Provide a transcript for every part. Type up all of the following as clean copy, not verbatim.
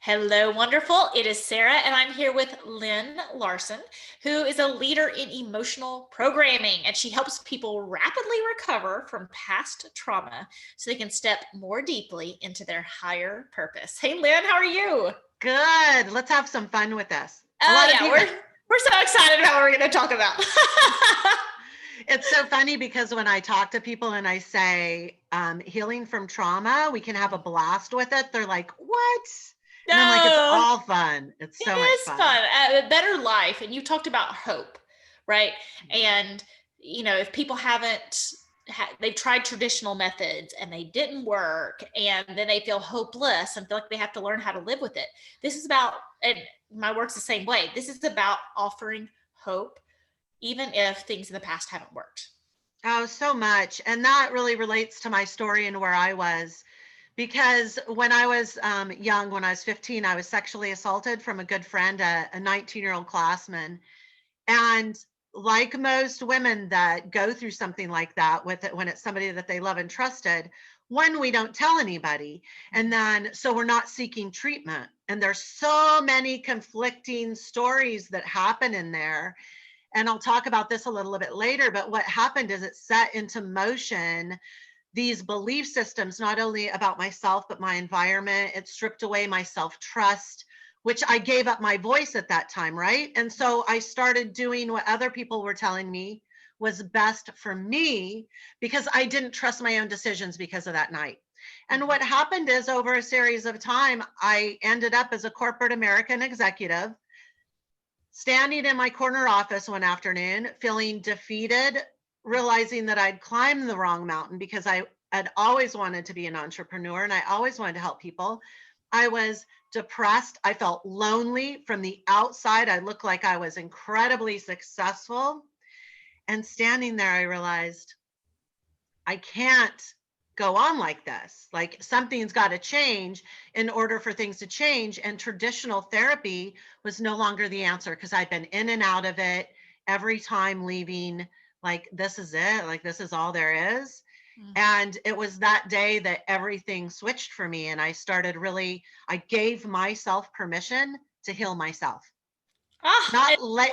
Hello, wonderful. It is Sarah, and I'm here with Lynn Larson, who is a leader in emotional programming, and she helps people rapidly recover from past trauma so they can step more deeply into their higher purpose. Hey, Lynn, how are you? Good. Let's have some fun with this. We're so excited about what we're going to talk about. It's so funny because when I talk to people and I say healing from trauma, we can have a blast with it. They're like, what? And I'm like, it's No, all fun. It's so it much is fun. fun. A better life. And you talked about hope, right? And, if people they've tried traditional methods and they didn't work, and then they feel hopeless and feel like they have to learn how to live with it. This is about, and my work's the same way. This is about offering hope, even if things in the past haven't worked. Oh, so much. And that really relates to my story and where I was. Because when I was young, when I was 15, I was sexually assaulted from a good friend, a 19-year-old classman. And like most women that go through something like that with it, when it's somebody that they love and trusted, one, we don't tell anybody. And then, so we're not seeking treatment. And there's so many conflicting stories that happen in there. And I'll talk about this a little bit later, but what happened is it set into motion these belief systems, not only about myself, but my environment. It stripped away my self-trust, which I gave up my voice at that time, right? And so I started doing what other people were telling me was best for me because I didn't trust my own decisions because of that night. And what happened is over a series of time, I ended up as a corporate American executive, standing in my corner office one afternoon, feeling defeated, realizing that I'd climbed the wrong mountain because I had always wanted to be an entrepreneur and I always wanted to help people. I was depressed. I felt lonely from the outside. I looked like I was incredibly successful. And standing there, I realized I can't go on like this. Like something's got to change in order for things to change. And traditional therapy was no longer the answer because I'd been in and out of it every time leaving. Like, this is it. Like, this is all there is. And it was that day that everything switched for me. And I started really, I gave myself permission to heal myself. Not let,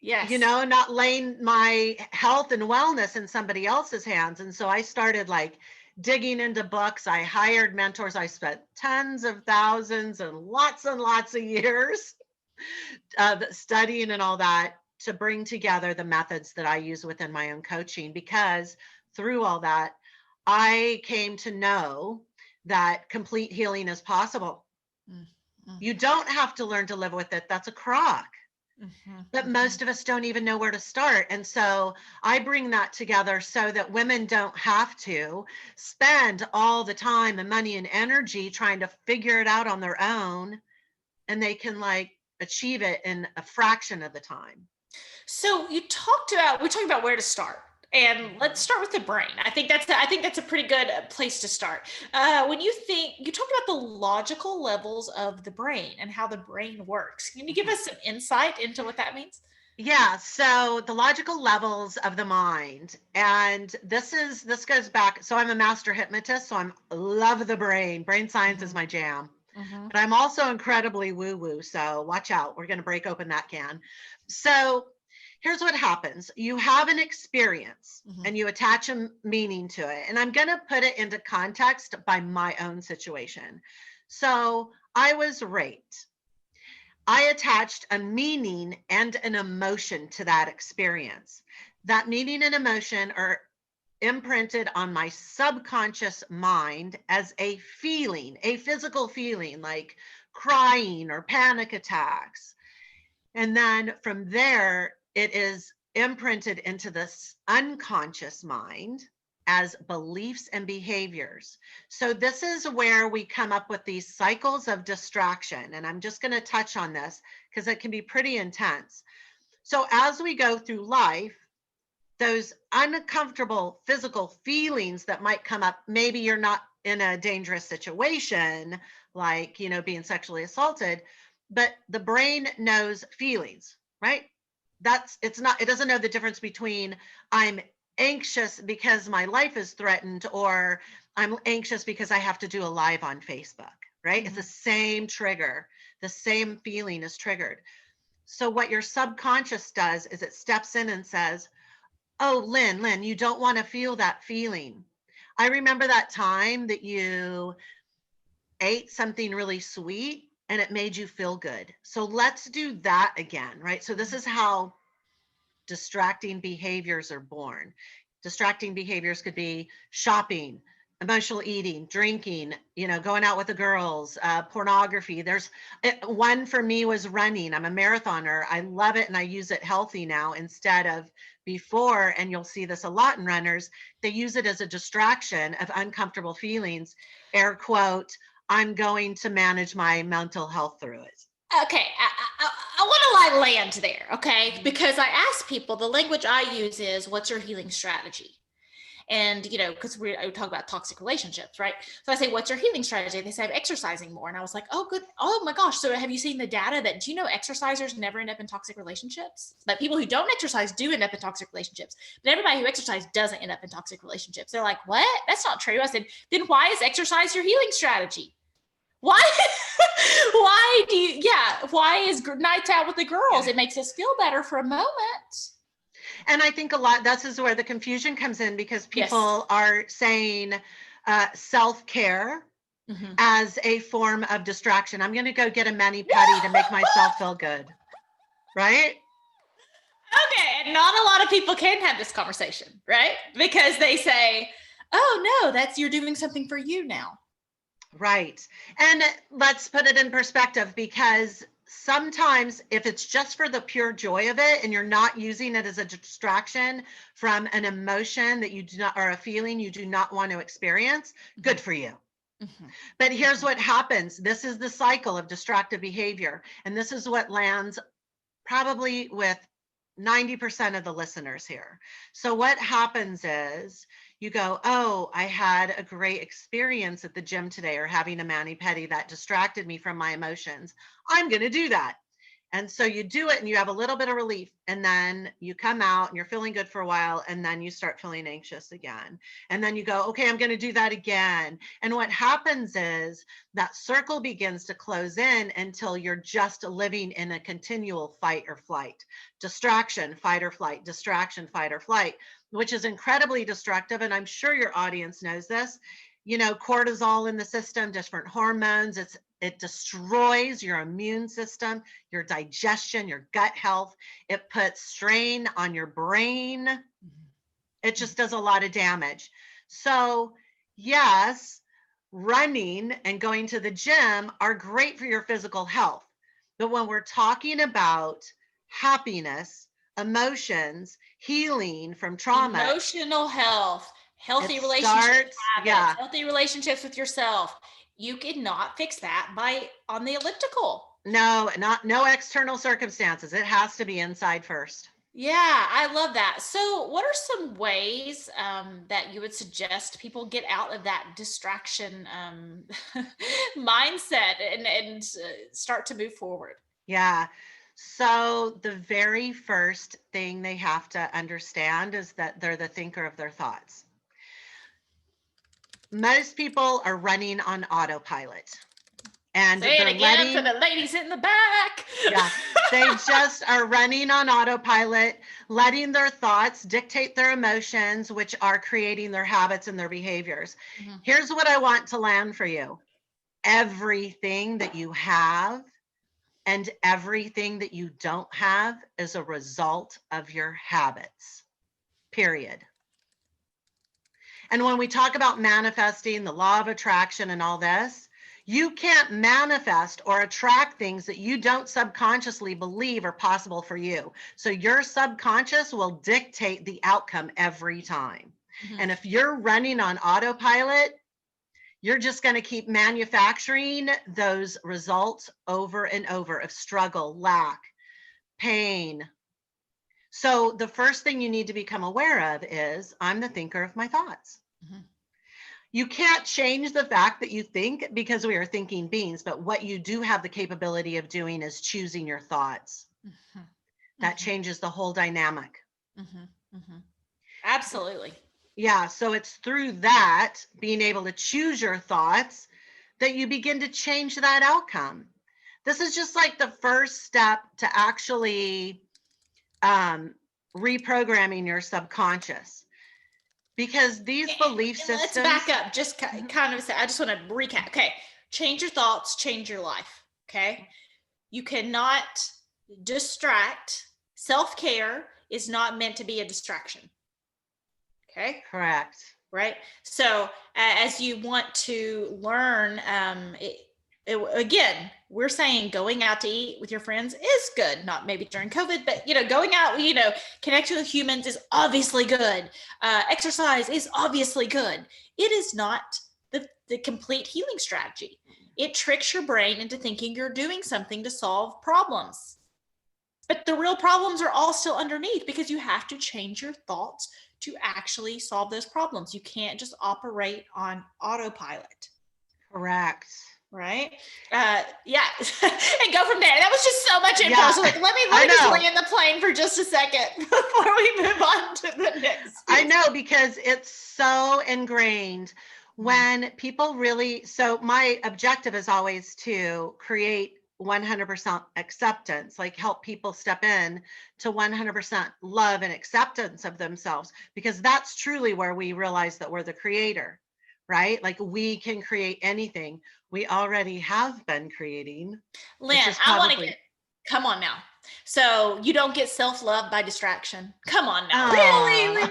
Yes. not laying my health and wellness in somebody else's hands. And so I started like digging into books. I hired mentors. I spent tens of thousands and lots of years studying and all that to bring together the methods that I use within my own coaching, because through all that, I came to know that complete healing is possible. You don't have to learn to live with it. That's a crock. But most of us don't even know where to start. And so I bring that together so that women don't have to spend all the time and money and energy trying to figure it out on their own. And they can like achieve it in a fraction of the time. So we talked about where to start. And let's start with the brain. I think that's a pretty good place to start. When you talk about the logical levels of the brain and how the brain works. Can you give us some insight into what that means? Yeah, so the logical levels of the mind, and this goes back. So I'm a master hypnotist, so I love the brain. Brain science is my jam. But I'm also incredibly woo-woo, so watch out. We're going to break open that can. So here's what happens. You have an experience and you attach a meaning to it. And I'm going to put it into context by my own situation. So I was raped. I attached a meaning and an emotion to that experience. That meaning and emotion are imprinted on my subconscious mind as a feeling, a physical feeling like crying or panic attacks. And then from there, it is imprinted into this unconscious mind as beliefs and behaviors. So this is where we come up with these cycles of distraction. And I'm just going to touch on this because it can be pretty intense. So as we go through life, those uncomfortable physical feelings that might come up, maybe you're not in a dangerous situation, like, being sexually assaulted, but the brain knows feelings, right? It doesn't know the difference between I'm anxious because my life is threatened or I'm anxious because I have to do a live on Facebook, right? It's the same trigger, the same feeling is triggered. So what your subconscious does is it steps in and says, oh, Lynn, you don't want to feel that feeling. I remember that time that you ate something really sweet and it made you feel good. So let's do that again, right? So this is how distracting behaviors are born. Distracting behaviors could be shopping, emotional eating, drinking, going out with the girls, pornography. There's one for me was running. I'm a marathoner. I love it and I use it healthy now instead of before. And you'll see this a lot in runners. They use it as a distraction of uncomfortable feelings. Air quote, I'm going to manage my mental health through it. Okay, I want to land there, okay? Because I ask people, the language I use is, what's your healing strategy? And, because we talk about toxic relationships, right? So I say, what's your healing strategy? They say, I'm exercising more. And I was like, oh, good. Oh my gosh. So have you seen the data that, do you know exercisers never end up in toxic relationships? But people who don't exercise do end up in toxic relationships. But everybody who exercises doesn't end up in toxic relationships. They're like, what? That's not true. I said, then why is exercise your healing strategy? Why why is nights out with the girls? It makes us feel better for a moment. And I think this is where the confusion comes in, because people are saying self-care as a form of distraction. I'm going to go get a mani-pedi to make myself feel good. Right? Okay. And not a lot of people can have this conversation, right? Because they say, oh no, you're doing something for you now. Right. And let's put it in perspective, because sometimes if it's just for the pure joy of it and you're not using it as a distraction from an emotion that you do not, or a feeling you do not want to experience, good for you. But here's what happens. This is the cycle of destructive behavior. And this is what lands probably with 90% of the listeners here. So what happens is you go, oh, I had a great experience at the gym today, or having a mani-pedi that distracted me from my emotions. I'm going to do that. And so you do it and you have a little bit of relief, and then you come out and you're feeling good for a while, and then you start feeling anxious again. And then you go, okay, I'm going to do that again. And what happens is that circle begins to close in until you're just living in a continual fight or flight, distraction, fight or flight, distraction, fight or flight, which is incredibly destructive. And I'm sure your audience knows this. Cortisol in the system, different hormones, it destroys your immune system, your digestion, your gut health. It puts strain on your brain. It just does a lot of damage. So yes, running and going to the gym are great for your physical health. But when we're talking about happiness, emotions, healing from trauma, emotional health, healthy relationships, healthy relationships with yourself, you cannot fix that on the elliptical. No external circumstances. It has to be inside first. Yeah, I love that. So what are some ways that you would suggest people get out of that distraction mindset and start to move forward? Yeah. So the very first thing they have to understand is that they're the thinker of their thoughts. Most people are running on autopilot. And say it again for the ladies in the back. Yeah, they just are running on autopilot, letting their thoughts dictate their emotions, which are creating their habits and their behaviors. Here's what I want to land for you. Everything that you have and everything that you don't have is a result of your habits, period. And when we talk about manifesting, the law of attraction and all this, you can't manifest or attract things that you don't subconsciously believe are possible for you. So your subconscious will dictate the outcome every time. And if you're running on autopilot, you're just going to keep manufacturing those results over and over of struggle, lack, pain. So the first thing you need to become aware of is, I'm the thinker of my thoughts. You can't change the fact that you think, because we are thinking beings, but what you do have the capability of doing is choosing your thoughts. That changes the whole dynamic. Absolutely. Yeah, so it's through that, being able to choose your thoughts, that you begin to change that outcome. This is just like the first step to actually reprogramming your subconscious, because these belief And let's systems. back up, just kind of say, I just want to recap. Okay. Change your thoughts, change your life. Okay. You cannot distract. Self-care is not meant to be a distraction. Okay. Correct. Right. So as you want to learn, again, we're saying going out to eat with your friends is good. Not maybe during COVID, but going out, connecting with humans is obviously good. Exercise is obviously good. It is not the complete healing strategy. It tricks your brain into thinking you're doing something to solve problems. But the real problems are all still underneath, because you have to change your thoughts to actually solve those problems. You can't just operate on autopilot. Correct. Right? Yeah. And go from there. That was just so much info. Yeah, so let me just land the plane for just a second before we move on to the next. I know, because it's so ingrained when people really, so my objective is always to create 100% acceptance, like help people step in to 100% love and acceptance of themselves, because that's truly where we realize that we're the creator, right? Like we can create anything. We already have been creating. Lynn, I want to get, come on now. So you don't get self-love by distraction. Come on now. Really?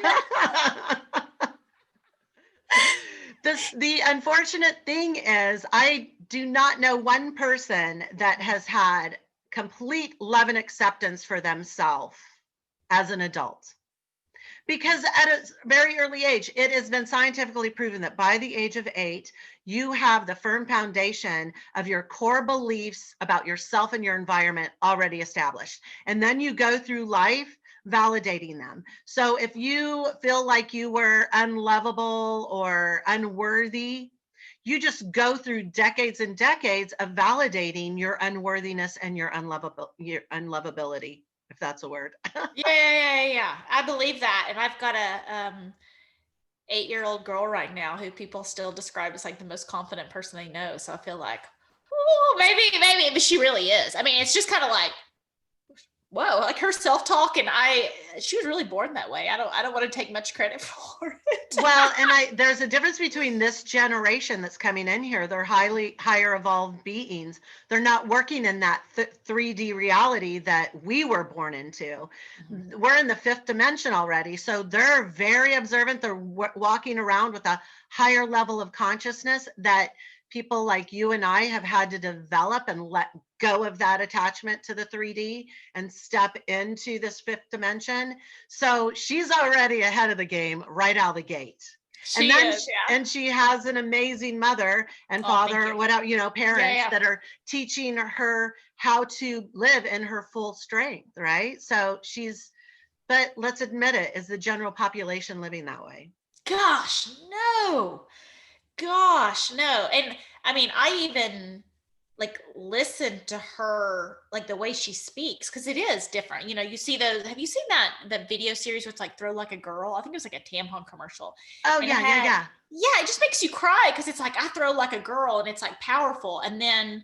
The unfortunate thing is, I do not know one person that has had complete love and acceptance for themselves as an adult. Because at a very early age, it has been scientifically proven that by the age of 8, you have the firm foundation of your core beliefs about yourself and your environment already established. And then you go through life validating them. So if you feel like you were unlovable or unworthy, you just go through decades and decades of validating your unworthiness and your unlovability, if that's a word. Yeah. I believe that. And I've got a 8-year-old girl right now who people still describe as like the most confident person they know. So I feel like, maybe, but she really is. I mean, it's just kind of like, whoa, like her self-talk, and she was really born that way. I don't want to take much credit for it. Well, and there's a difference between this generation that's coming in here. They're higher evolved beings. They're not working in that 3D reality that we were born into. Mm-hmm. We're in the 5th dimension already. So they're very observant. They're walking around with a higher level of consciousness that people like you and I have had to develop and let go of that attachment to the 3D and step into this 5th dimension. So she's already ahead of the game right out of the gate. And she has an amazing mother and father, whatever, parents that are teaching her how to live in her full strength, right? So but let's admit it, is the general population living that way? Gosh, no. And I mean, I even like listen to her, like the way she speaks, because it is different. You see those, have you seen that video series where it's like Throw Like a Girl? I think it was like a tampon commercial. Oh, and yeah. Yeah, it just makes you cry, because it's like, I throw like a girl, and it's like powerful. And then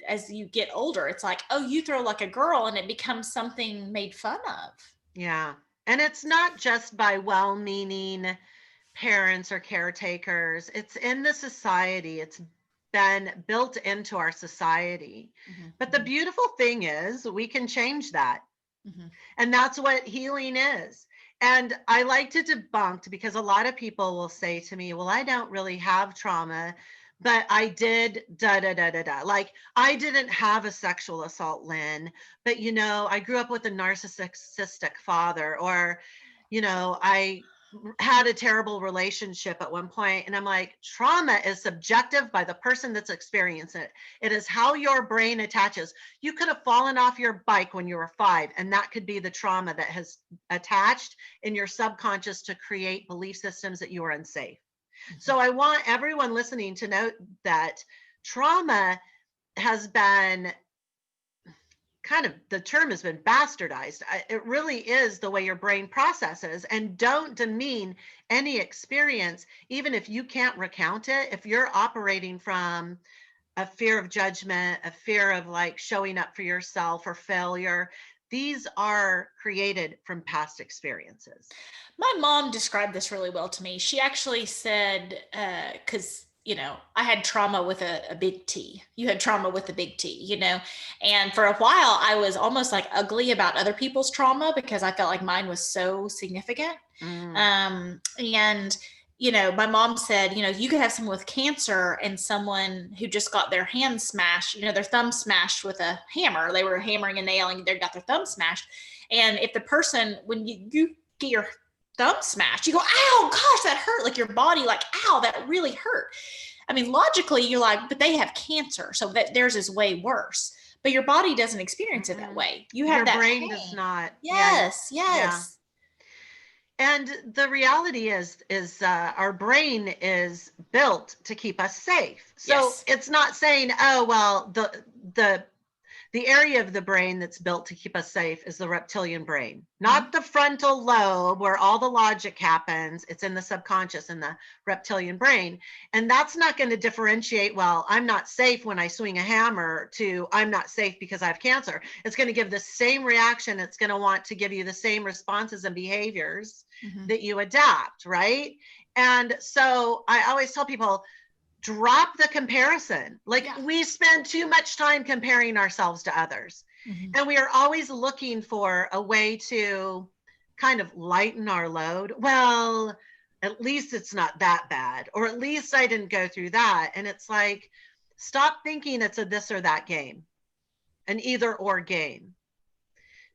as you get older, it's like, oh, you throw like a girl, and it becomes something made fun of. Yeah. And it's not just by well-meaning parents or caretakers. It's in the society. It's been built into our society. Mm-hmm. But the beautiful thing is we can change that. Mm-hmm. And that's what healing is. And I like to debunk, because a lot of people will say to me, well, I don't really have trauma, but I did Like, I didn't have a sexual assault, Lynn, but I grew up with a narcissistic father, or I had a terrible relationship at one point. And I'm like, trauma is subjective by the person that's experiencing it. It is how your brain attaches. You could have fallen off your bike when you were 5, and that could be the trauma that has attached in your subconscious to create belief systems that you are unsafe. Mm-hmm. So I want everyone listening to know that trauma has been the term has been bastardized. It really is the way your brain processes. And don't demean any experience, even if you can't recount it. If you're operating from a fear of judgment, a fear of like showing up for yourself or failure, these are created from past experiences. My mom described this really well to me. She actually said, because I had trauma with a big T. You had trauma with a big T, and for a while I was almost like ugly about other people's trauma because I felt like mine was so significant. And my mom said, you could have someone with cancer and someone who just got their hand smashed, their thumb smashed with a hammer. They were hammering a nail and they got their thumb smashed. And if the person, when you get your thumb smashed, you go, ow, gosh, that hurt. Like your body, like, ow, that really hurt. I mean, logically, you're like, but they have cancer, so that theirs is way worse. But your body doesn't experience it that way. You have your that brain pain. does not. Yes, yeah. yes. And the reality is our brain is built to keep us safe. So Yes. It's not saying, oh, well, the area of the brain that's built to keep us safe is the reptilian brain, not the frontal lobe where all the logic happens. It's in the subconscious in the reptilian brain. And that's not going to differentiate, well, I'm not safe when I swing a hammer to I'm not safe because I have cancer. It's going to give the same reaction. It's going to want to give you the same responses and behaviors that you adapt, right? And so I always tell people, drop the comparison. We spend too much time comparing ourselves to others. And we are always looking for a way to kind of lighten our load. Well, at least it's not that bad, or at least I didn't go through that. And it's like, stop thinking it's a this or that game, an either or game.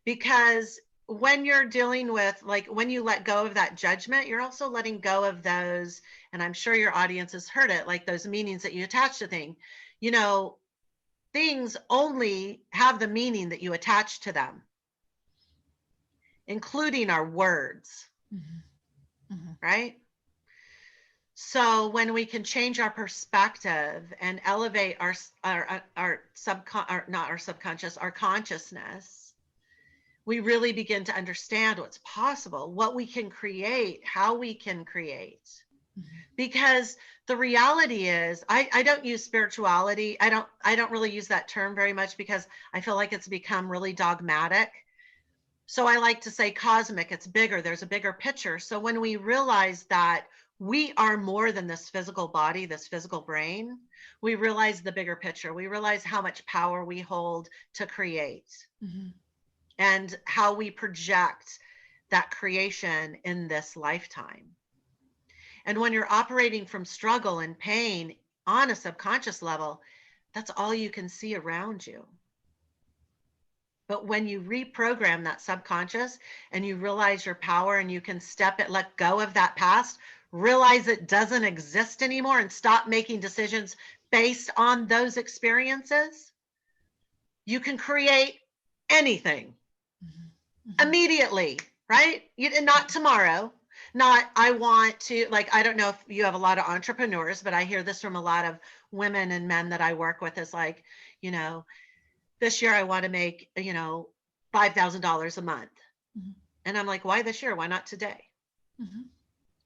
Because when you're dealing with, like, when you let go of that judgment, you're also letting go of those, and I'm sure your audience has heard it, like those meanings that you attach to things. Things only have the meaning that you attach to them, including our words, right? So when we can change our perspective and elevate our consciousness, we really begin to understand what's possible, what we can create, how we can create. Because the reality is, I don't use spirituality. I don't really use that term very much because I feel like it's become really dogmatic. So I like to say cosmic, it's bigger, there's a bigger picture. So when we realize that we are more than this physical body, this physical brain, we realize the bigger picture. We realize how much power we hold to create. And how we project that creation in this lifetime. And when you're operating from struggle and pain on a subconscious level, that's all you can see around you. But when you reprogram that subconscious and you realize your power and you can let go of that past, realize it doesn't exist anymore, and stop making decisions based on those experiences, you can create anything. Immediately, right? Not tomorrow, not I want to, like, I don't know if you have a lot of entrepreneurs, but I hear this from a lot of women and men that I work with, is like, this year I want to make, $5,000 a month. And I'm like, why this year? Why not today?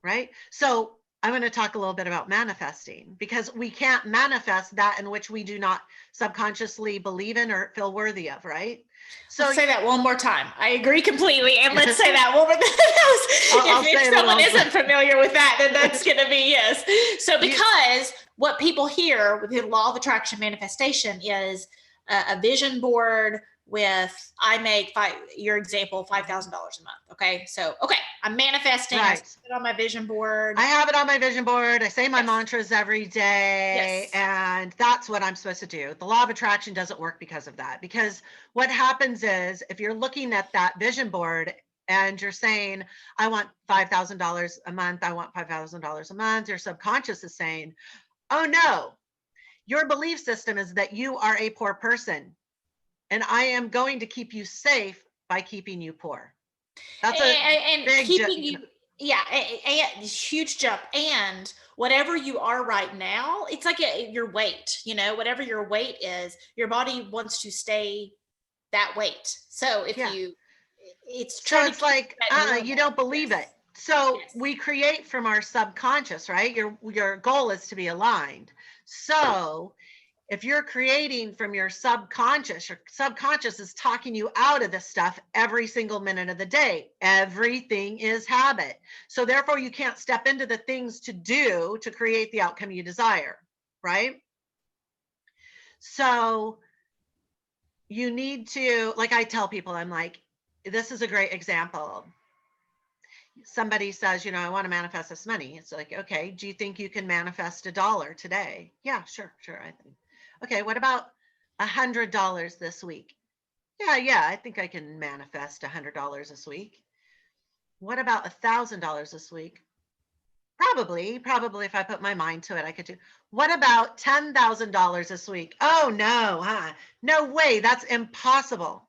Right? So I'm going to talk a little bit about manifesting, because we can't manifest that in which we do not subconsciously believe in or feel worthy of, right? So let's say that one more time. I agree completely. And let's say that one more time. If someone isn't familiar with that, then that's going to be yes. So because what people hear with the law of attraction manifestation is a vision board with, I make your example, $5,000 a month. Okay. So, I'm manifesting. Right. I put it on my vision board. I have it on my vision board. I say my mantras every day. And that's what I'm supposed to do. The law of attraction doesn't work because of that. Because what happens is, if you're looking at that vision board and you're saying, I want $5,000 a month, I want $5,000 a month, your subconscious is saying, oh no, your belief system is that you are a poor person. And I am going to keep you safe by keeping you poor. That's a big keeping you. Yeah, a huge jump. And whatever you are right now, it's like your weight, whatever your weight is, your body wants to stay that weight. So if Yeah. it's So trying to it's keep like, that you normal. don't believe it. Yes. So Yes. we create from our subconscious, right? Your goal is to be aligned. So if you're creating from your subconscious is talking you out of this stuff every single minute of the day. Everything is habit. So therefore you can't step into the things to do to create the outcome you desire, right? So you need to, like I tell people, I'm like, this is a great example. Somebody says, I want to manifest this money. It's like, okay, do you think you can manifest $1 today? Yeah, sure, I think. Okay, what about $100 this week? Yeah, I think I can manifest $100 this week. What about $1,000 this week? Probably if I put my mind to it, I could do. What about $10,000 this week? Oh no, no way, that's impossible.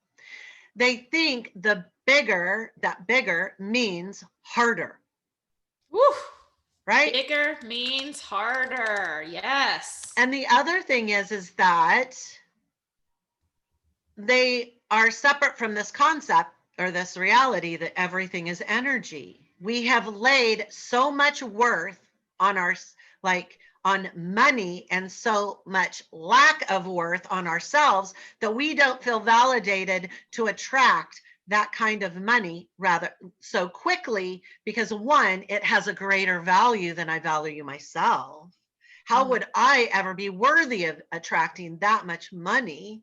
They think that bigger means harder. Woo. Right? Bigger means harder. Yes. And the other thing is that they are separate from this concept or this reality that everything is energy. We have laid so much worth on on money and so much lack of worth on ourselves that we don't feel validated to attract that kind of money rather so quickly, because one, it has a greater value than I value myself. How would I ever be worthy of attracting that much money?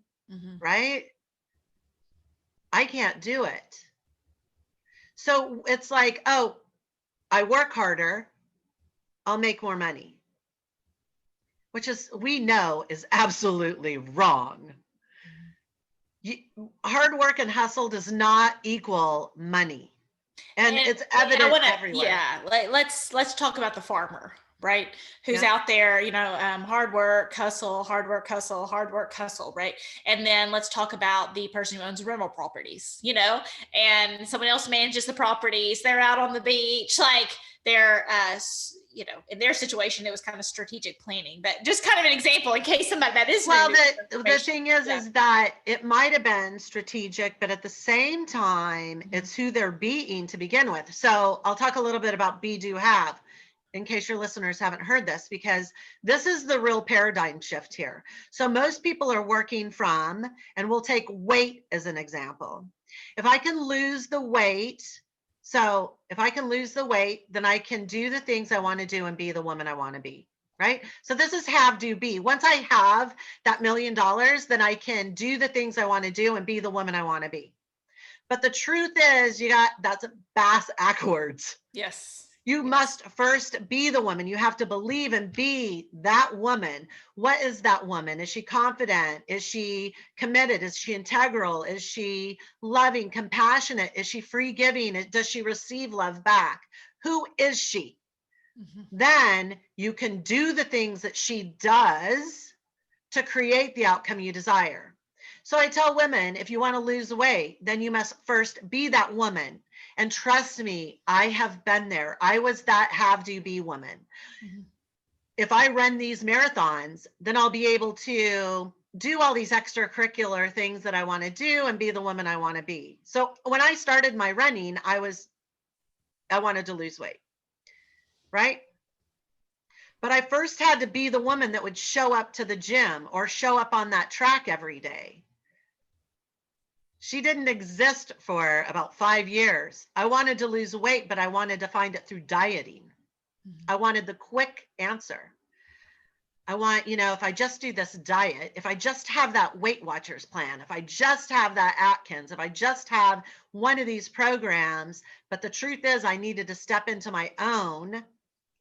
Right? I can't do it. So it's like, oh, I work harder, I'll make more money, which is, we know, is absolutely wrong. Hard work and hustle does not equal money. And it's evident everywhere. Let's talk about the farmer, right? Who's Yeah. out there, hard work, hustle, hard work, hustle, hard work, hustle, right? And then let's talk about the person who owns rental properties, and someone else manages the properties. They're out on the beach, like they're, in their situation, it was kind of strategic planning, but just kind of an example in case somebody that is. Well, the thing is that it might have been strategic, but at the same time, it's who they're being to begin with. So I'll talk a little bit about be, do, have, in case your listeners haven't heard this, because this is the real paradigm shift here. So most people are working from, and we'll take weight as an example. If I can lose the weight, then I can do the things I want to do and be the woman I want to be. Right? So this is have, do, be. Once I have that $1 million, then I can do the things I want to do and be the woman I want to be. But the truth is, that's bass backwards. Yes. You must first be the woman. You have to believe and be that woman. What is that woman? Is she confident? Is she committed? Is she integral? Is she loving, compassionate? Is she free giving? Does she receive love back? Who is she? Then you can do the things that she does to create the outcome you desire. So I tell women, if you want to lose weight, then you must first be that woman. And trust me, I have been there. I was that have, do, be woman. If I run these marathons, then I'll be able to do all these extracurricular things that I want to do and be the woman I want to be. So when I started my running, I wanted to lose weight, right? But I first had to be the woman that would show up to the gym or show up on that track every day. She didn't exist for about 5 years. I wanted to lose weight, but I wanted to find it through dieting. I wanted the quick answer. I want, if I just do this diet, if I just have that Weight Watchers plan, if I just have that Atkins, if I just have one of these programs, but the truth is I needed to step into my own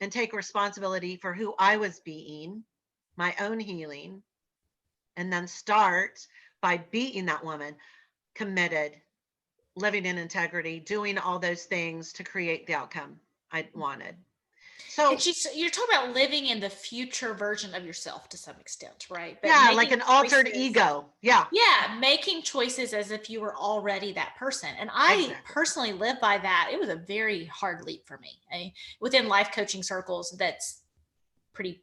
and take responsibility for who I was being, my own healing, and then start by being that woman, committed, living in integrity, doing all those things to create the outcome I wanted. So you're talking about living in the future version of yourself to some extent, right? But yeah, like an altered ego. Yeah. Yeah, making choices as if you were already that person. And I personally live by that. It was a very hard leap for me. Within life coaching circles, that's pretty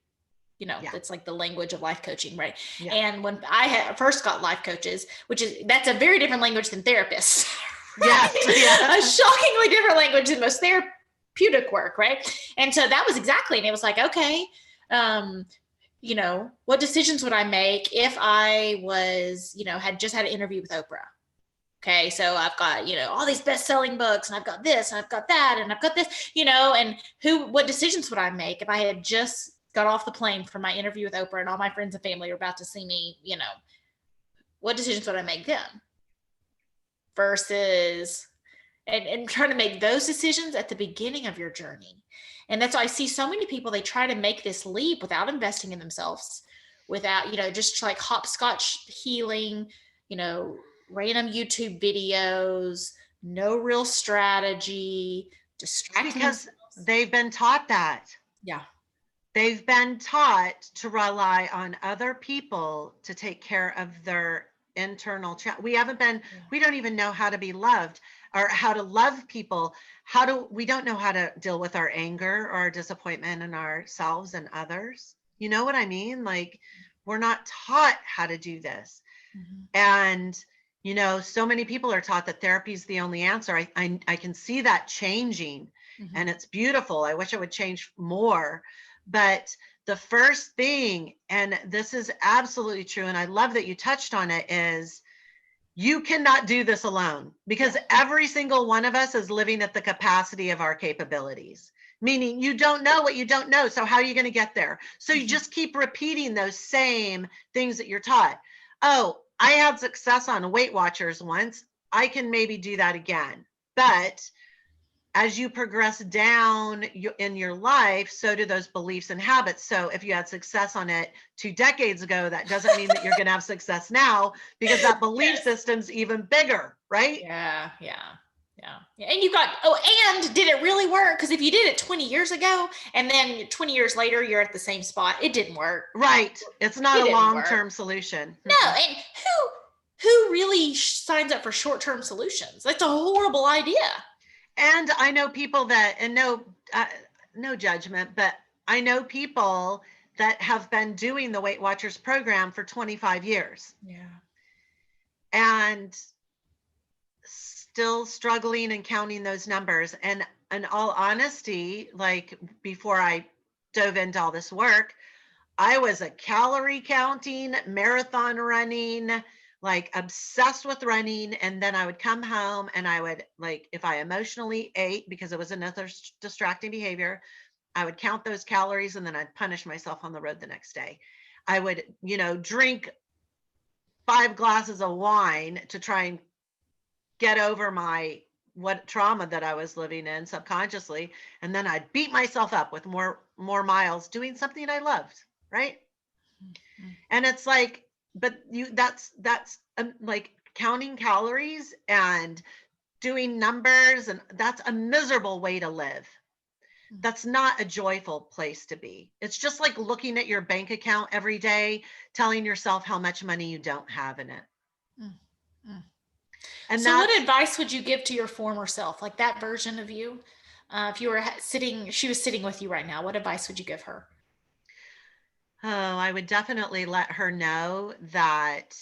That's like the language of life coaching, right? Yeah. And when I first got life coaches, that's a very different language than therapists. Right? Yeah. A shockingly different language than most therapeutic work, right? And so that was exactly, and it was like, okay, what decisions would I make if I was, had just had an interview with Oprah? Okay, so I've got, all these best-selling books, and I've got this, and I've got that, and I've got this, and what decisions would I make if I had just got off the plane from my interview with Oprah and all my friends and family were about to see me, what decisions would I make then? Versus, and trying to make those decisions at the beginning of your journey. And that's why I see so many people, they try to make this leap without investing in themselves, without, just like hopscotch healing, random YouTube videos, no real strategy, distracting because themselves. they've been taught that. Yeah. They've been taught to rely on other people to take care of their internal we don't even know how to be loved or how to love people. We don't know how to deal with our anger or our disappointment in ourselves and others. You know what I mean? Like, we're not taught how to do this. Mm-hmm. And so many people are taught that therapy is the only answer. I can see that changing. Mm-hmm. And it's beautiful. I wish it would change more. But the first thing, and this is absolutely true, and I love that you touched on it, is you cannot do this alone, because every single one of us is living at the capacity of our capabilities. Meaning you don't know what you don't know. So how are you going to get there? So you just keep repeating those same things that you're taught. Oh, I had success on Weight Watchers once. I can maybe do that again. But as you progress down in your life, so do those beliefs and habits. So if you had success on it 2 decades ago, that doesn't mean that you're going to have success now, because that belief system's even bigger, right? Yeah. And you got, and did it really work? Because if you did it 20 years ago and then 20 years later, you're at the same spot, it didn't work. Right. It's not a long-term solution. No. And who really signs up for short-term solutions? That's a horrible idea. And I know people that, and no judgment, but I know people that have been doing the Weight Watchers program for 25 years. Yeah. And still struggling and counting those numbers. And in all honesty, like, before I dove into all this work, I was a calorie counting, marathon running, like obsessed with running. And then I would come home and I would, like, if I emotionally ate, because it was another distracting behavior, I would count those calories and then I'd punish myself on the road the next day. I would, drink 5 glasses of wine to try and get over what trauma that I was living in subconsciously. And then I'd beat myself up with more miles doing something I loved. Right. Mm-hmm. And it's like, but that's like counting calories and doing numbers, and that's a miserable way to live. That's not a joyful place to be. It's just like looking at your bank account every day, telling yourself how much money you don't have in it. Mm-hmm. And so what advice would you give to your former self, like that version of you? If you were she was sitting with you right now, what advice would you give her? Oh, I would definitely let her know that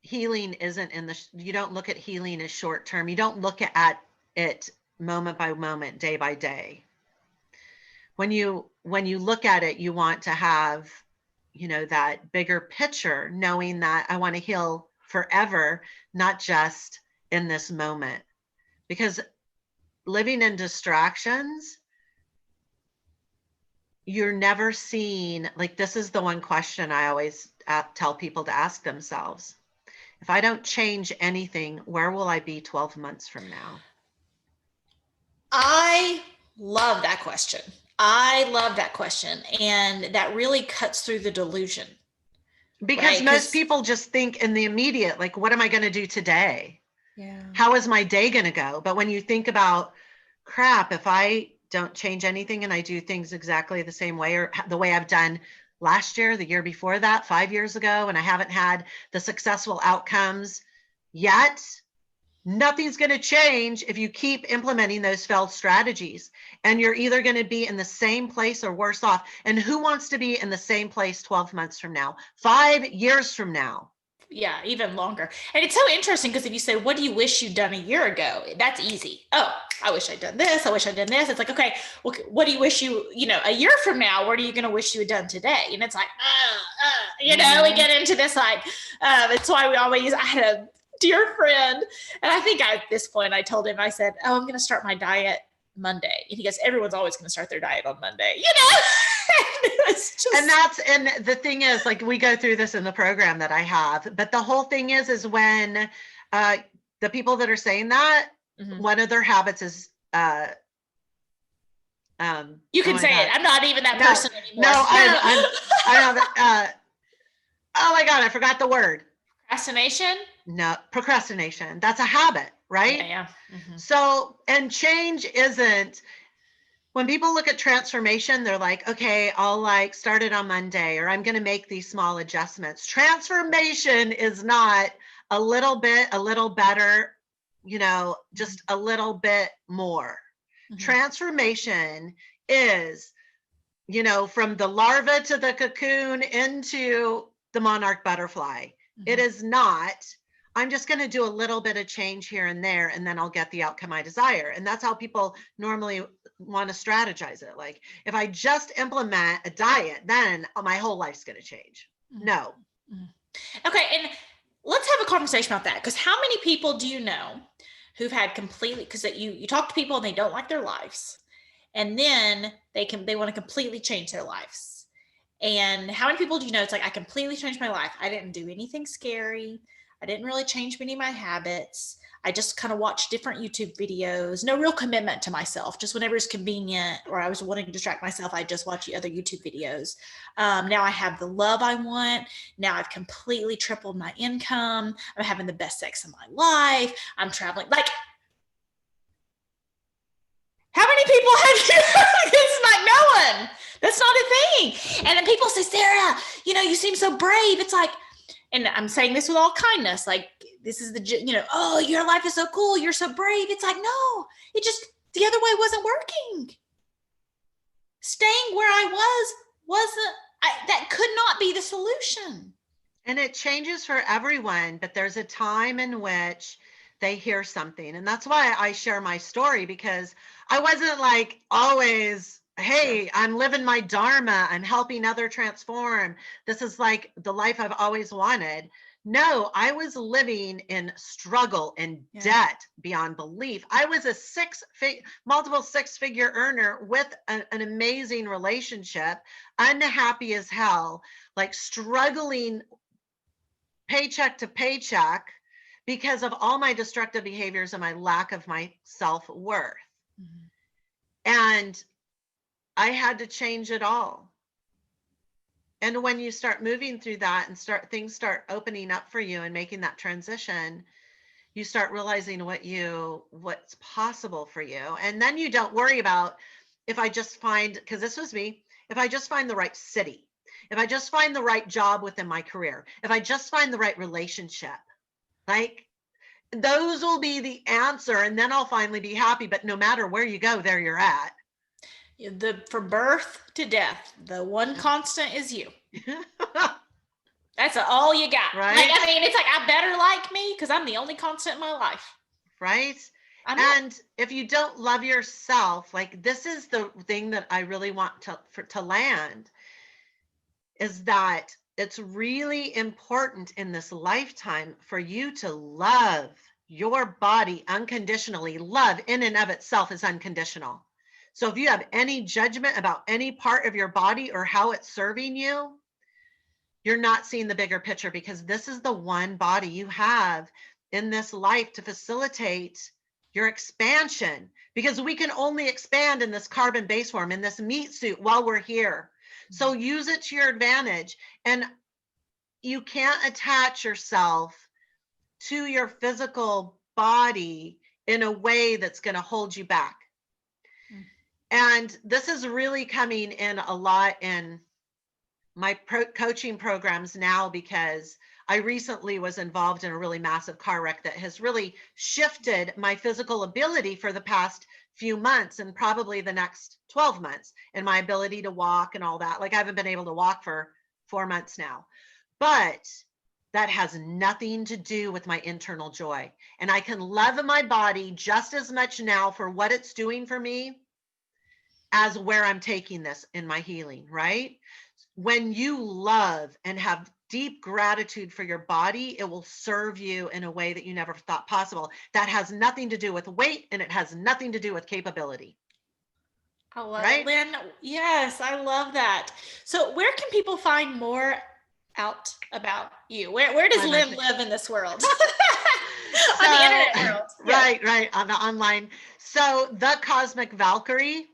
healing isn't you don't look at healing as short term. You don't look at it moment by moment, day by day. When you look at it, you want to have, that bigger picture, knowing that I want to heal forever, not just in this moment. Because living in distractions, you're never seeing, like, this is the one question I always tell people to ask themselves. If I don't change anything, where will I be 12 months from now? I love that question. And that really cuts through the delusion. Because most people just think in the immediate, like, what am I going to do today? Yeah. How is my day going to go? But when you think about, crap, if I don't change anything and I do things exactly the same way, or the way I've done last year, the year before that, 5 years ago, and I haven't had the successful outcomes yet, Nothing's going to change if you keep implementing those failed strategies, and you're either going to be in the same place or worse off. And who wants to be in the same place 12 months from now, 5 years from now? Yeah, even longer. And it's so interesting because if you say, what do you wish you'd done a year ago? That's easy. Oh, I wish I'd done this. I wish I'd done this. It's like, okay, well, what do you wish a year from now, what are you going to wish you had done today? And it's like, we get into this, like, it's why I had a dear friend. And I think at this point I told him, I said, oh, I'm going to start my diet Monday. And he goes, everyone's always going to start their diet on Monday, And the thing is, like, we go through this in the program that I have, but the whole thing is when the people that are saying that, one of their habits is you can say it. I'm not even that person anymore. No, I have oh my God, I forgot the word. Procrastination? No, procrastination. That's a habit, right? Yeah. So, and change isn't, when people look at transformation, they're like, okay, I'll like start it on Monday, or I'm going to make these small adjustments. Transformation is not a little bit, a little better, just a little bit more. Transformation is, from the larva to the cocoon into the monarch butterfly. It is not, I'm just going to do a little bit of change here and there, and then I'll get the outcome I desire. And that's how people normally want to strategize it. Like, if I just implement a diet, then my whole life's going to change. No. Okay. And let's have a conversation about that. Because how many people do you know who've had completely, because you talk to people and they don't like their lives, and then they want to completely change their lives. And how many people do you know, it's like, I completely changed my life. I didn't do anything scary. I didn't really change many of my habits. I just kind of watched different YouTube videos, no real commitment to myself, just whenever it's convenient or I was wanting to distract myself, I just watch other YouTube videos. Now I have the love I want. Now I've completely tripled my income. I'm having the best sex of my life. I'm traveling. Like, how many people have you? It's like, no one. That's not a thing. And then people say, Sarah, you seem so brave. It's like, and I'm saying this with all kindness, like, this is oh, your life is so cool. You're so brave. It's like, no, it just, the other way wasn't working. Staying where I that could not be the solution. And it changes for everyone, but there's a time in which they hear something. And that's why I share my story, because I wasn't like always, hey, I'm living my dharma, I'm helping others transform, this is like the life I've always wanted. No, I was living in struggle and debt beyond belief. I was a multiple six-figure earner with an amazing relationship, unhappy as hell, like struggling paycheck to paycheck because of all my destructive behaviors and my lack of my self-worth. And I had to change it all. And when you start moving through that and things start opening up for you and making that transition, you start realizing what's possible for you. And then you don't worry about, if I just find, because this was me, if I just find the right city, if I just find the right job within my career, if I just find the right relationship, like, those will be the answer. And then I'll finally be happy. But no matter where you go, there you're at. From birth to death, the one constant is you. That's all you got. Right. Like, I mean, it's like, I better like me because I'm the only constant in my life. Right. And if you don't love yourself, like, this is the thing that I really want to land, is that it's really important in this lifetime for you to love your body unconditionally. Love in and of itself is unconditional. So if you have any judgment about any part of your body or how it's serving you, you're not seeing the bigger picture, because this is the one body you have in this life to facilitate your expansion, because we can only expand in this carbon base form, in this meat suit, while we're here. So use it to your advantage. And you can't attach yourself to your physical body in a way that's going to hold you back. And this is really coming in a lot in my coaching programs now because I recently was involved in a really massive car wreck that has really shifted my physical ability for the past few months and probably the next 12 months, and my ability to walk and all that. Like I haven't been able to walk for 4 months now, but that has nothing to do with my internal joy. And I can love my body just as much now for what it's doing for me as where I'm taking this in my healing, right? When you love and have deep gratitude for your body, it will serve you in a way that you never thought possible. That has nothing to do with weight, and it has nothing to do with capability. I love it, Right? Lynn. Yes, I love that. So where can people find more out about you? Where does I'm a Lynn live in this world? On the so internet world. Yes. right on the online. So the Cosmic Valkyrie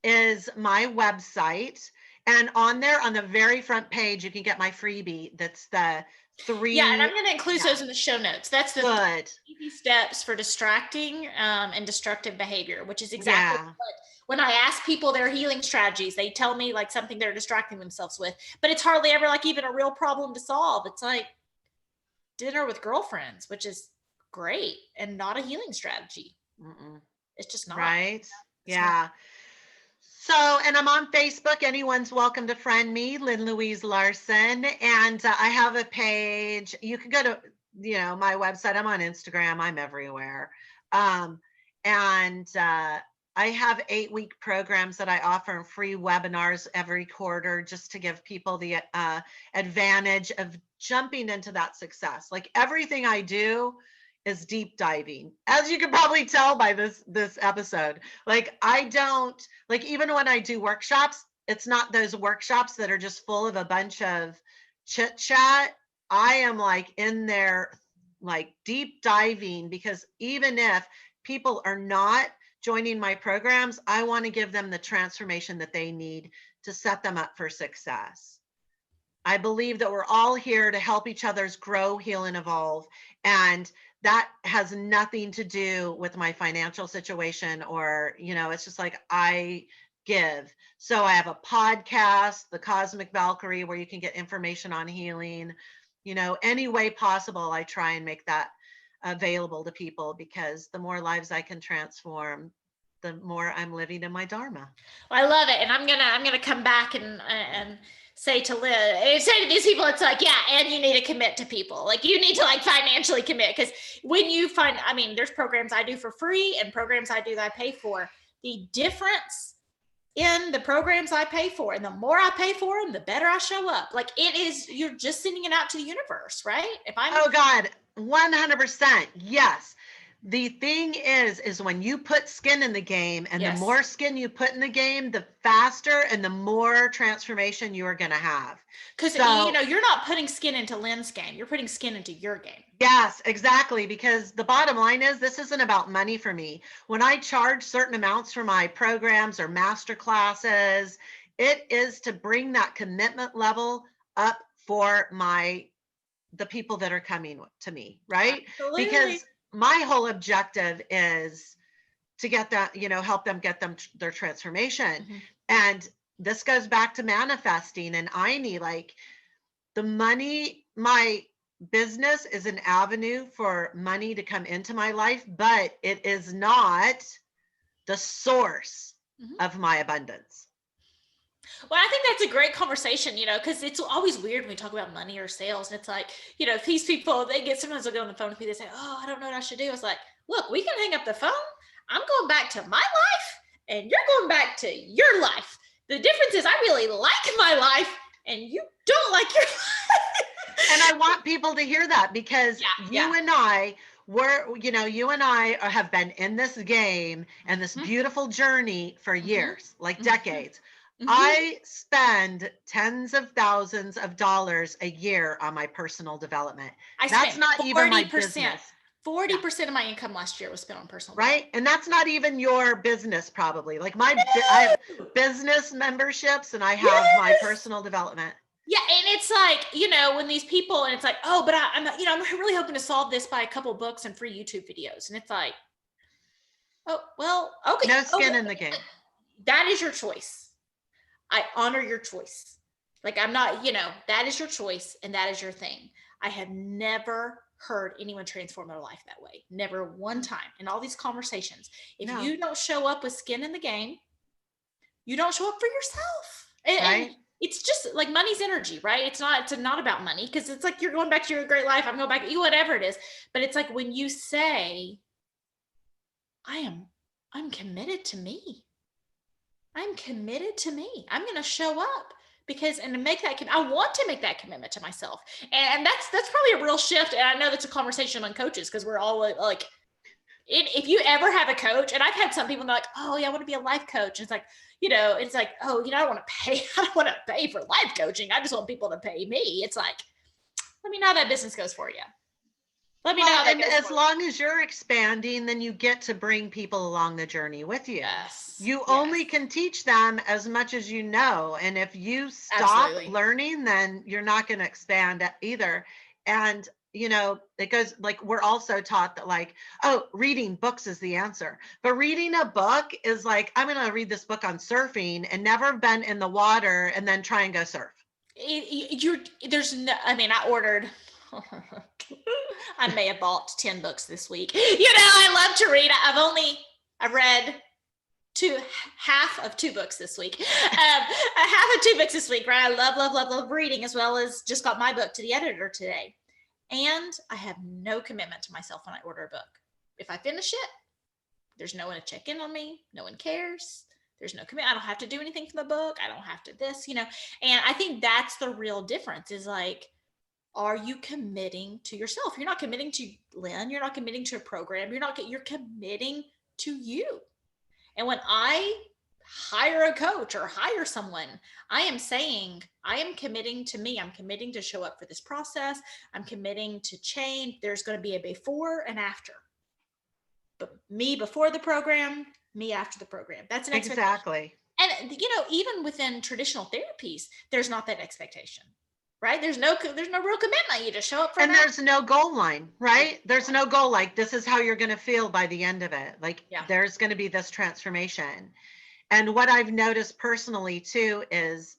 is my website, and on there on the very front page you can get my freebie. That's the Yeah, and I'm three. going to include Yeah, those in the show notes. That's the good. easy steps for distracting and destructive behavior, which is exactly Yeah. what, when I ask people their healing strategies, they tell me like something they're distracting themselves with, but it's hardly ever like even a real problem to solve. It's like dinner with girlfriends, which is great and not a healing strategy. Mm-mm. It's just not. Right. It's not. Yeah. So, and I'm on Facebook. Anyone's welcome to friend me, Lynn Louise Larson. And I have a page. You can go to, my website. I'm on Instagram. I'm everywhere. Um, and I have 8-week programs that I offer in free webinars every quarter just to give people the advantage of jumping into that success. Like everything I do is deep diving, as you can probably tell by this episode. Like I don't, like, even when I do workshops, it's not those workshops that are just full of a bunch of chit chat. I am like in there, like deep diving, because even if people are not joining my programs, I want to give them the transformation that they need to set them up for success. I believe that we're all here to help each other's grow, heal, and evolve. And that has nothing to do with my financial situation, or, it's just like I give. So I have a podcast, The Cosmic Valkyrie, where you can get information on healing. Any way possible, I try and make that available to people, because the more lives I can transform, the more I'm living in my dharma. Well, I love it, and I'm gonna come back and say to Liz, and say to these people, it's like, yeah, and you need to commit to people. Like you need to like financially commit, because when you find, I mean, there's programs I do for free and programs I do that I pay for. The difference in the programs I pay for, and the more I pay for them, the better I show up. Like it is, you're just sending it out to the universe, right? If I'm Oh God, 100%. Yes. The thing is when you put skin in the game, and the yes, more skin you put in the game, the faster and the more transformation you are going to have. because So, you're not putting skin into Lynn's game, you're putting skin into your game. yes, exactly. Because the bottom line is, this isn't about money for me. When I charge certain amounts for my programs or master classes, it is to bring that commitment level up for the people that are coming to me, right? Absolutely. Because my whole objective is to get that, help them get their transformation. Mm-hmm. And this goes back to manifesting. And I need, like, the money, my business is an avenue for money to come into my life, but it is not the source Mm-hmm. of my abundance. Well, I think that's a great conversation, because it's always weird when we talk about money or sales. And it's like, these people, sometimes they'll get on the phone with me, they say, oh, I don't know what I should do. It's like, look, we can hang up the phone. I'm going back to my life and you're going back to your life. The difference is I really like my life and you don't like your life. And I want people to hear that, because you and I have been in this game and this beautiful journey for years, like decades. Mm-hmm. I spend tens of thousands of dollars a year on my personal development. That's not 40%, even my business. 40% of my income last year was spent on personal right? And that's not even your business, probably. Like I have business memberships, and I have my personal development. Yeah, and it's like, when these people, and it's like, oh, but I'm really hoping to solve this by a couple books and free YouTube videos. And it's like, oh, well, okay. No skin in the game. That is your choice. I honor your choice. Like, I'm not, that is your choice and that is your thing. I have never heard anyone transform their life that way. Never one time in all these conversations. If you don't show up with skin in the game, you don't show up for yourself. And it's just like money's energy, right? It's not about money, because it's like you're going back to your great life. I'm going back to you, whatever it is. But it's like when you say, I'm committed to me. I'm committed to me. I'm going to show up and to make that, I want to make that commitment to myself. And that's probably a real shift. And I know that's a conversation among coaches, because we're all like, if you ever have a coach, and I've had some people like, oh yeah, I want to be a life coach. And it's like, oh, I don't want to pay for life coaching. I just want people to pay me. It's like, let me know how that business goes for you. Let me know how that goes. And as long as you're expanding, then you get to bring people along the journey with you. Yes. You only can teach them as much as you know. And if you stop learning, then you're not going to expand either. And it goes like, we're also taught that like, oh, reading books is the answer. But reading a book is like, I'm going to read this book on surfing and never been in the water and then try and go surf. I ordered, I may have bought 10 books this week. I love to read. I've read half of 2 books this week. Half of 2 books this week, right? I love reading, as well as just got my book to the editor today. And I have no commitment to myself when I order a book. If I finish it, there's no one to check in on me. No one cares. There's no commitment. I don't have to do anything for the book. I don't have to and I think that's the real difference, is like, are you committing to yourself? You're not committing to Lynn. You're not committing to a program. You're committing to you. And when I hire a coach or hire someone, I am saying, I am committing to me. I'm committing to show up for this process. I'm committing to change. There's going to be a before and after. But me before the program, me after the program. That's an expectation. Exactly. And even within traditional therapies, there's not that expectation. Right? There's no real commitment. You just show up for and there's no goal line, right? There's no goal, like, this is how you're going to feel by the end of it. Like, there's going to be this transformation. And what I've noticed personally too is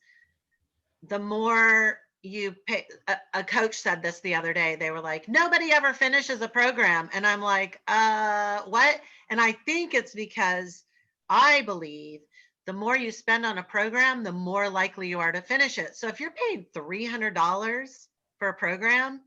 the more you pay, a coach said this the other day, they were like, nobody ever finishes a program. And I'm like, what? And I think it's because I believe the more you spend on a program, the more likely you are to finish it. So if you're paying $300 for a program,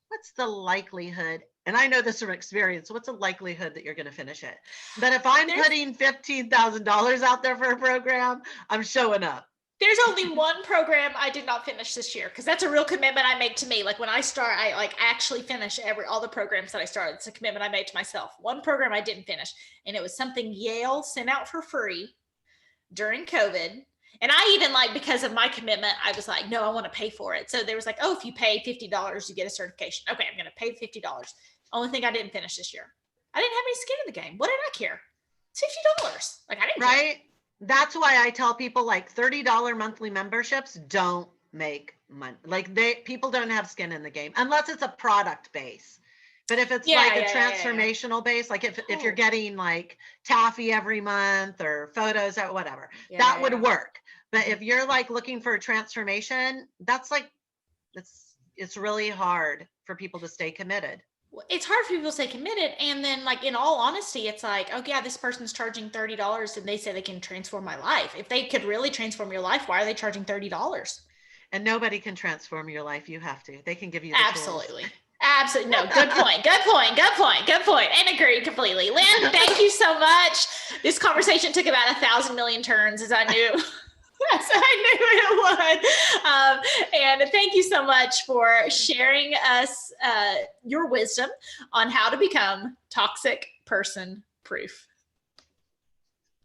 what's the likelihood? And I know this from experience. What's the likelihood that you're going to finish it? But if I'm putting $15,000 out there for a program, I'm showing up. There's only one program I did not finish this year, because that's a real commitment I make to me. Like, when I start, I like actually finish all the programs that I started. It's a commitment I made to myself. One program I didn't finish, and it was something Yale sent out for free during COVID. And I even, like, because of my commitment, I was like, no, I want to pay for it. So there was like, oh, if you pay $50, you get a certification. Okay, I'm going to pay $50. Only thing I didn't finish this year. I didn't have any skin in the game. What did I care? It's $50. Like, I didn't care. Right? That's why I tell people, like, $30 monthly memberships don't make money. Like, people don't have skin in the game unless it's a product base. But if it's a transformational base, like if you're getting like taffy every month or photos or whatever, that would work. But if you're like looking for a transformation, that's like, it's really hard for people to stay committed. It's hard for people to stay committed. And then, like, in all honesty, it's like, oh yeah, this person's charging $30 and they say they can transform my life. If they could really transform your life, why are they charging $30? And nobody can transform your life. You have to. They can give you the Absolutely. Tools. Absolutely. No, good point. And agree completely. Lynn, thank you so much. This conversation took about 1,000 million turns, as I knew. As I knew it would. And thank you so much for sharing us your wisdom on how to become toxic person proof.